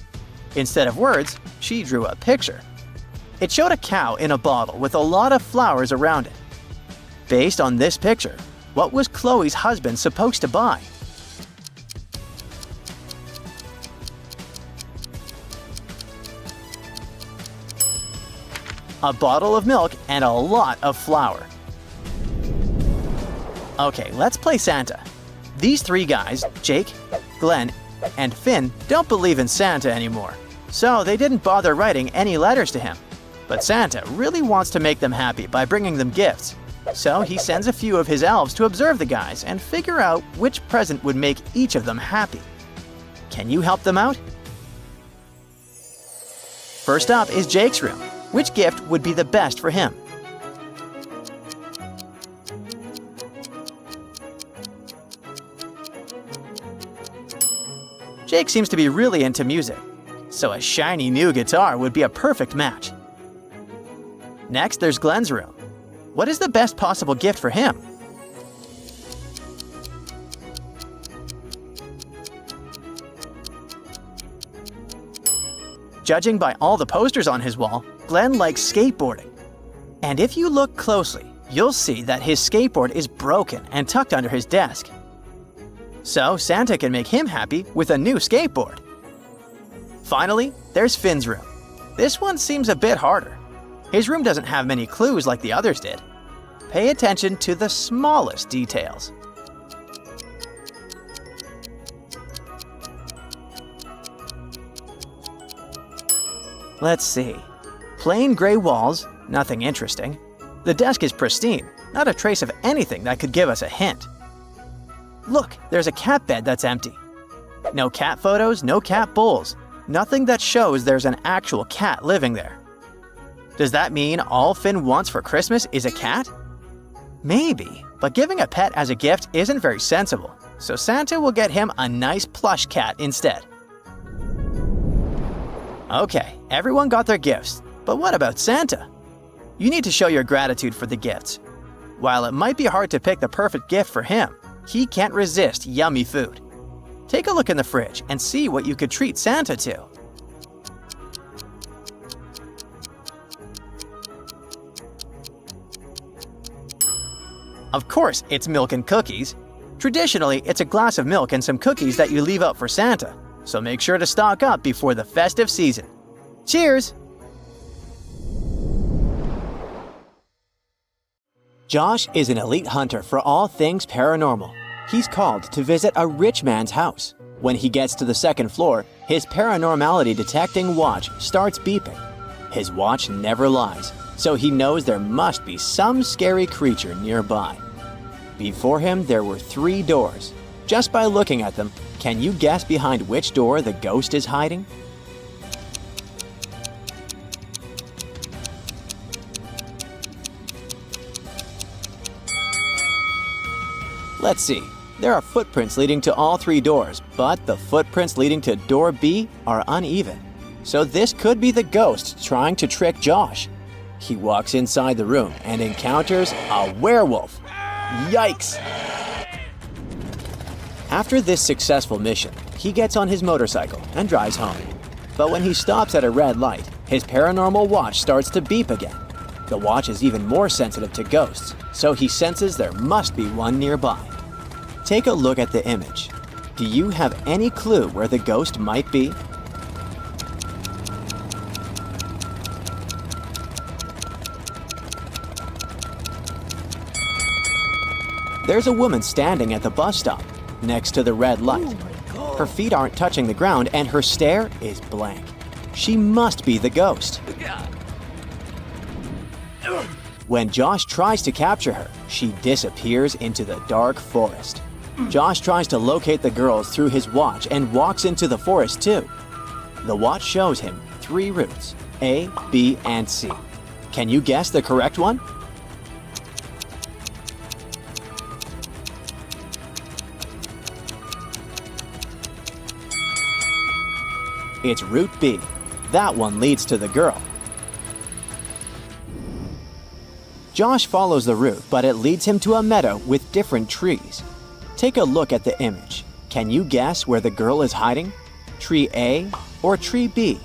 Instead of words, she drew a picture. It showed a cow in a bottle with a lot of flowers around it. Based on this picture, what was Chloe's husband supposed to buy? A bottle of milk and a lot of flour. Okay, let's play Santa. These 3 guys, Jake, Glenn, and Finn don't believe in Santa anymore, so they didn't bother writing any letters to him. But Santa really wants to make them happy by bringing them gifts, so he sends a few of his elves to observe the guys and figure out which present would make each of them happy. Can you help them out? First up is Jake's room. Which gift would be the best for him? Jake seems to be really into music, so a shiny new guitar would be a perfect match. Next, there's Glenn's room. What is the best possible gift for him? Judging by all the posters on his wall, Glenn likes skateboarding. And if you look closely, you'll see that his skateboard is broken and tucked under his desk. So Santa can make him happy with a new skateboard. Finally, there's Finn's room. This one seems a bit harder. His room doesn't have many clues like the others did. Pay attention to the smallest details. Let's see. Plain gray walls, nothing interesting. The desk is pristine, not a trace of anything that could give us a hint. Look, there's a cat bed that's empty. No cat photos, no cat bowls. Nothing that shows there's an actual cat living there. Does that mean all Finn wants for Christmas is a cat? Maybe, but giving a pet as a gift isn't very sensible, so Santa will get him a nice plush cat instead. Okay, everyone got their gifts, but what about Santa? You need to show your gratitude for the gifts. While it might be hard to pick the perfect gift for him, he can't resist yummy food. Take a look in the fridge and see what you could treat Santa to. Of course, it's milk and cookies. Traditionally, it's a glass of milk and some cookies that you leave out for Santa, so make sure to stock up before the festive season. Cheers! Josh is an elite hunter for all things paranormal. He's called to visit a rich man's house. When he gets to the second floor, his paranormality detecting watch starts beeping. His watch never lies, so he knows there must be some scary creature nearby. Before him, there were 3 doors. Just by looking at them, can you guess behind which door the ghost is hiding? Let's see. There are footprints leading to all 3 doors, but the footprints leading to door B are uneven. So this could be the ghost trying to trick Josh. He walks inside the room and encounters a werewolf. Yikes! After this successful mission, he gets on his motorcycle and drives home. But when he stops at a red light, his paranormal watch starts to beep again. The watch is even more sensitive to ghosts, so he senses there must be one nearby. Take a look at the image. Do you have any clue where the ghost might be? There's a woman standing at the bus stop, next to the red light. Her feet aren't touching the ground and her stare is blank. She must be the ghost. When Josh tries to capture her, she disappears into the dark forest. Josh tries to locate the girls through his watch and walks into the forest too. The watch shows him 3 routes, A, B, and C. Can you guess the correct one? It's Route B. That one leads to the girl. Josh follows the route, but it leads him to a meadow with different trees. Take a look at the image. Can you guess where the girl is hiding? Tree A or tree B?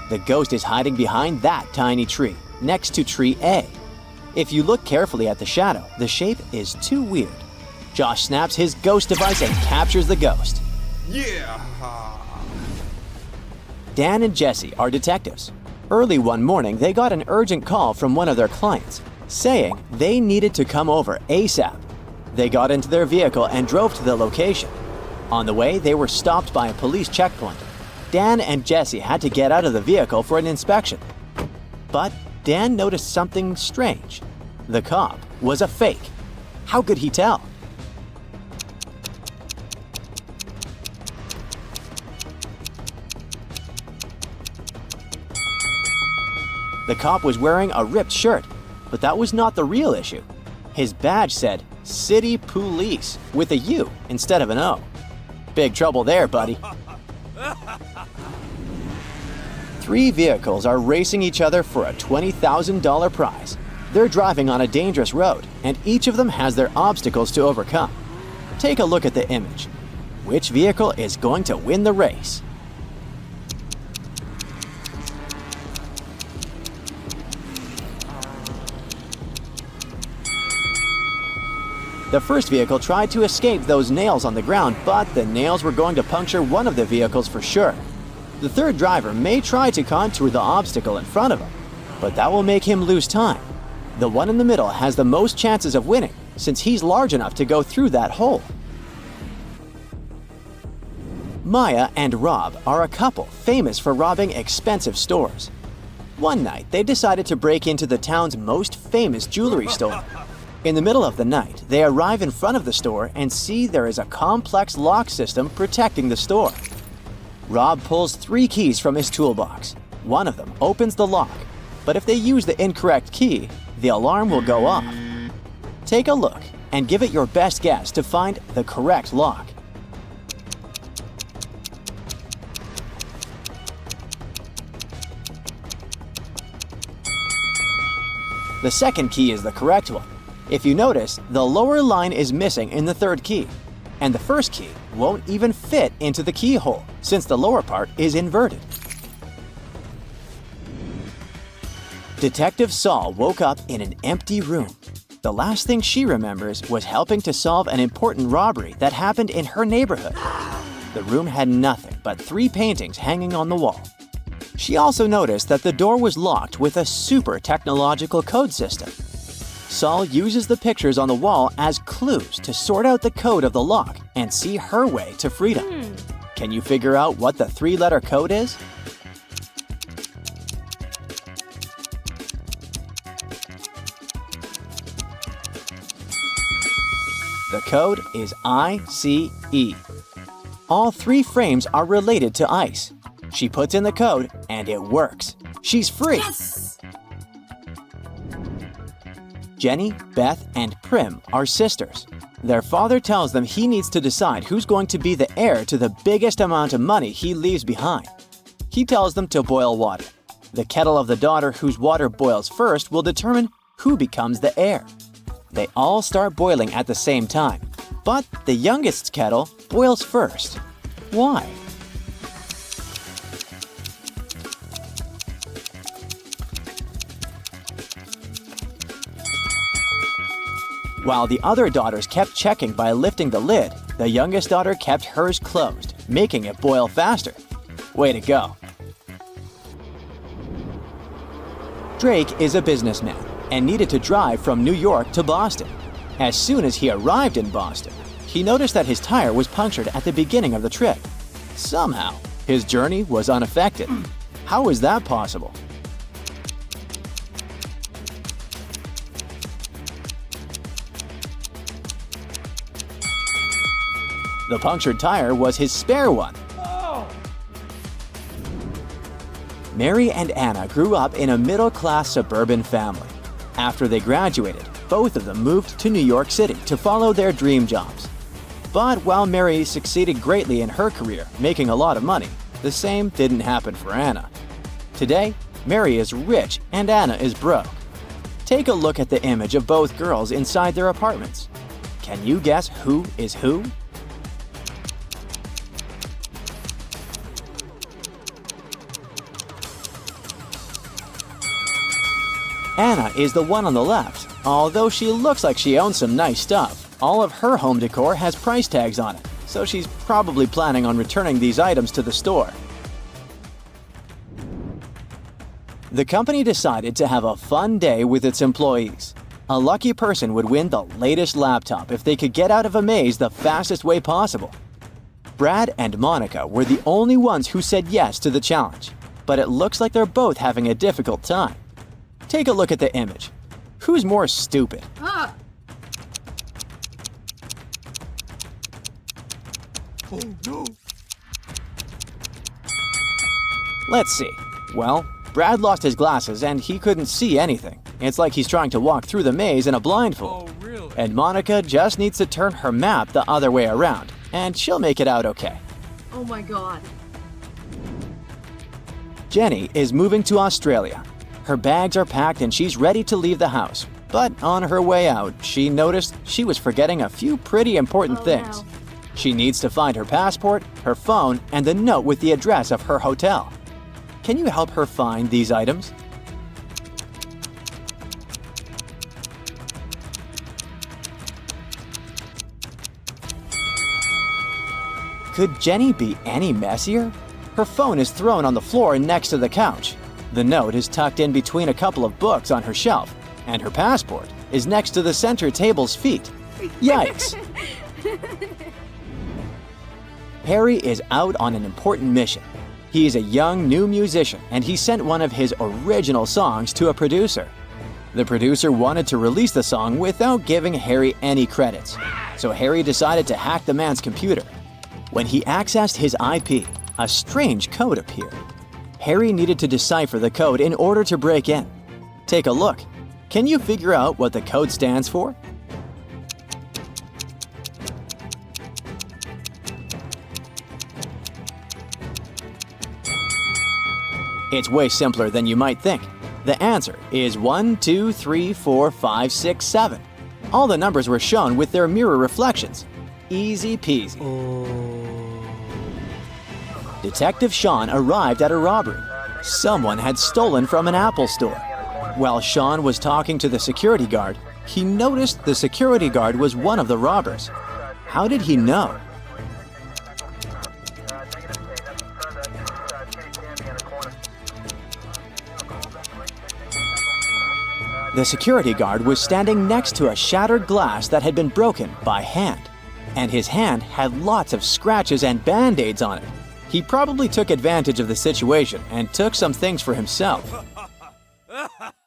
The ghost is hiding behind that tiny tree, next to tree A. If you look carefully at the shadow, the shape is too weird. Josh snaps his ghost device and captures the ghost. Yeah! Dan and Jesse are detectives. Early one morning, they got an urgent call from one of their clients, saying they needed to come over ASAP. They got into their vehicle and drove to the location. On the way, they were stopped by a police checkpoint. Dan and Jesse had to get out of the vehicle for an inspection. But Dan noticed something strange. The cop was a fake. How could he tell? The cop was wearing a ripped shirt, but that was not the real issue. His badge said City Police with a U instead of an O. Big trouble there, buddy. 3 vehicles are racing each other for a $20,000 prize. They're driving on a dangerous road, and each of them has their obstacles to overcome. Take a look at the image. Which vehicle is going to win the race? The first vehicle tried to escape those nails on the ground, but the nails were going to puncture one of the vehicles for sure. The third driver may try to contour the obstacle in front of him, but that will make him lose time. The one in the middle has the most chances of winning, since he's large enough to go through that hole. Maya and Rob are a couple famous for robbing expensive stores. One night, they decided to break into the town's most famous jewelry store. In the middle of the night, they arrive in front of the store and see there is a complex lock system protecting the store. Rob pulls 3 keys from his toolbox. One of them opens the lock, but if they use the incorrect key, the alarm will go off. Take a look and give it your best guess to find the correct lock. The second key is the correct one. If you notice, the lower line is missing in the third key, and the first key won't even fit into the keyhole since the lower part is inverted. Detective Saul woke up in an empty room. The last thing she remembers was helping to solve an important robbery that happened in her neighborhood. The room had nothing but 3 paintings hanging on the wall. She also noticed that the door was locked with a super technological code system. Saul uses the pictures on the wall as clues to sort out the code of the lock and see her way to freedom. Can you figure out what the 3-letter code is? The code is ICE. All 3 frames are related to ice. She puts in the code and it works. She's free! Yes! Jenny, Beth, and Prim are sisters. Their father tells them he needs to decide who's going to be the heir to the biggest amount of money he leaves behind. He tells them to boil water. The kettle of the daughter whose water boils first will determine who becomes the heir. They all start boiling at the same time, but the youngest's kettle boils first. Why? While the other daughters kept checking by lifting the lid, the youngest daughter kept hers closed, making it boil faster. Way to go. Drake is a businessman and needed to drive from New York to Boston. As soon as he arrived in Boston, he noticed that his tire was punctured at the beginning of the trip. Somehow, his journey was unaffected. How is that possible? The punctured tire was his spare one. Mary and Anna grew up in a middle-class suburban family. After they graduated, both of them moved to New York City to follow their dream jobs. But while Mary succeeded greatly in her career, making a lot of money, the same didn't happen for Anna. Today, Mary is rich and Anna is broke. Take a look at the image of both girls inside their apartments. Can you guess who is who? Anna is the one on the left. Although she looks like she owns some nice stuff, all of her home decor has price tags on it, so she's probably planning on returning these items to the store. The company decided to have a fun day with its employees. A lucky person would win the latest laptop if they could get out of a maze the fastest way possible. Brad and Monica were the only ones who said yes to the challenge, but it looks like they're both having a difficult time. Take a look at the image. Who's more stupid? Ah. Oh no! Let's see. Well, Brad lost his glasses and he couldn't see anything. It's like he's trying to walk through the maze in a blindfold. Oh really? And Monica just needs to turn her map the other way around, and she'll make it out okay. Oh my god. Jenny is moving to Australia. Her bags are packed and she's ready to leave the house. But on her way out, she noticed she was forgetting a few pretty important things. No. She needs to find her passport, her phone, and the note with the address of her hotel. Can you help her find these items? Could Jenny be any messier? Her phone is thrown on the floor next to the couch. The note is tucked in between a couple of books on her shelf, and her passport is next to the center table's feet. Yikes! Harry is out on an important mission. He is a young new musician and he sent one of his original songs to a producer. The producer wanted to release the song without giving Harry any credits, so Harry decided to hack the man's computer. When he accessed his IP, a strange code appeared. Harry needed to decipher the code in order to break in. Take a look. Can you figure out what the code stands for? It's way simpler than you might think. The answer is 1, 2, 3, 4, 5, 6, 7. All the numbers were shown with their mirror reflections. Easy peasy. Detective Sean arrived at a robbery. Someone had stolen from an Apple store. While Sean was talking to the security guard, he noticed the security guard was one of the robbers. How did he know? The security guard was standing next to a shattered glass that had been broken by hand, and his hand had lots of scratches and band-aids on it. He probably took advantage of the situation and took some things for himself.